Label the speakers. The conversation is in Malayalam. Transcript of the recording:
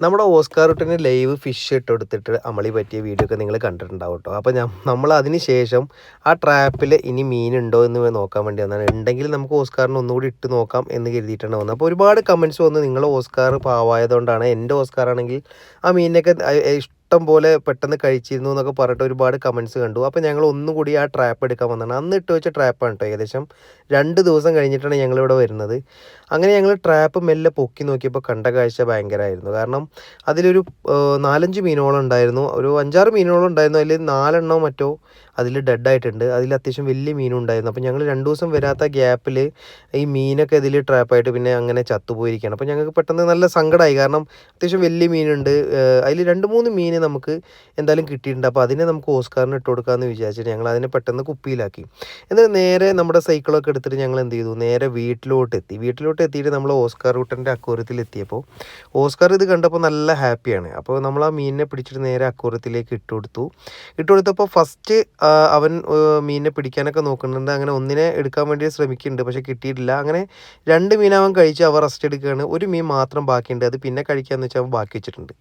Speaker 1: നമ്മുടെ ഓസ്കാർ കുട്ടന് ലൈവ് ഫിഷ് ഇട്ട് കൊടുത്തിട്ട് അമളി പറ്റിയ വീഡിയോ ഒക്കെ നിങ്ങൾ കണ്ടിട്ടുണ്ടാവും കേട്ടോ. അപ്പോൾ നമ്മൾ അതിന് ശേഷം ആ ട്രാപ്പിൽ ഇനി മീനുണ്ടോ എന്ന് നോക്കാൻ വേണ്ടി വന്നതാണ്. ഉണ്ടെങ്കിൽ നമുക്ക് ഓസ്കാറിന് ഒന്നുകൂടി ഇട്ട് നോക്കാം എന്ന് കരുതിയിട്ടാണ് വന്നത്. അപ്പോൾ ഒരുപാട് കമൻറ്റ്സ് വന്നു, നിങ്ങൾ ഓസ്കാർ പാവായതുകൊണ്ടാണ്. എൻ്റെ ഓസ്കാർ ആണെങ്കിൽ ആ മീനിനൊക്കെ ഇഷ്ടം പോലെ പെട്ടെന്ന് കഴിച്ചിരുന്നു എന്നൊക്കെ പറഞ്ഞിട്ട് ഒരുപാട് കമൻറ്റ്സ് കണ്ടു. അപ്പോൾ ഞങ്ങൾ ഒന്നുകൂടി ആ ട്രാപ്പ് എടുക്കാൻ വന്നതാണ്. അന്ന് ഇട്ട് വെച്ച ട്രാപ്പാണ് കേട്ടോ. ഏകദേശം 2 ദിവസം കഴിഞ്ഞിട്ടാണ് ഞങ്ങളിവിടെ വരുന്നത്. അങ്ങനെ ഞങ്ങൾ ട്രാപ്പ് മെല്ലെ പൊക്കി നോക്കിയപ്പോൾ കണ്ട കാഴ്ച ഭയങ്കരമായിരുന്നു. കാരണം അതിലൊരു 4-5 മീനോളം ഉണ്ടായിരുന്നു. ഒരു 5-6 മീനോളം ഉണ്ടായിരുന്നു. അതിൽ 4 എണ്ണോ മറ്റോ അതിൽ ഡെഡായിട്ടുണ്ട്. അതിൽ അത്യാവശ്യം വലിയ മീനും ഉണ്ടായിരുന്നു. അപ്പോൾ ഞങ്ങൾ 2 ദിവസം വരാത്ത ഗ്യാപ്പിൽ ഈ മീനൊക്കെ ഇതിൽ ട്രാപ്പായിട്ട് പിന്നെ അങ്ങനെ ചത്തുപോയിരിക്കുകയാണ്. അപ്പോൾ ഞങ്ങൾക്ക് പെട്ടെന്ന് നല്ല സങ്കടമായി. കാരണം അത്യാവശ്യം വലിയ മീനുണ്ട്. അതിൽ 2-3 മീൻ നമുക്ക് എന്തായാലും കിട്ടിയിട്ടുണ്ട്. അപ്പോൾ അതിനെ നമുക്ക് ഓസ്കാറിന് ഇട്ട് കൊടുക്കാമെന്ന് വിചാരിച്ചിട്ട് ഞങ്ങൾ അതിനെ പെട്ടെന്ന് കുപ്പിയിലാക്കി. എന്നിട്ട് നേരെ നമ്മുടെ സൈക്കിളൊക്കെ എടുത്തിട്ട് ഞങ്ങൾ എന്ത് ചെയ്തു, നേരെ വീട്ടിലോട്ട് എത്തിയിട്ട് നമ്മൾ ഓസ്കാർ കുട്ടൻ്റെ അക്വേറിയത്തിൽ എത്തിയപ്പോൾ ഓസ്കാർ ഇത് കണ്ടപ്പോൾ നല്ല ഹാപ്പിയാണ്. അപ്പോൾ നമ്മൾ ആ മീനിനെ പിടിച്ചിട്ട് നേരെ അക്വേറിയത്തിലേക്ക് ഇട്ടുകൊടുത്തപ്പോൾ ഫസ്റ്റ് അവൻ മീനിനെ പിടിക്കാനൊക്കെ നോക്കുന്നുണ്ട്. അങ്ങനെ ഒന്നിനെ എടുക്കാൻ വേണ്ടി ശ്രമിക്കുന്നുണ്ട്, പക്ഷേ കിട്ടിയിട്ടില്ല. അങ്ങനെ 2 മീൻ അവൻ കഴിച്ച് അവൻ റെസ്റ്റ് എടുക്കുകയാണ്. 1 മീൻ മാത്രം ബാക്കിയുണ്ട്. അത് പിന്നെ കഴിക്കാമെന്ന് വെച്ചാൽ അവൻ ബാക്കി വെച്ചിട്ടുണ്ട്.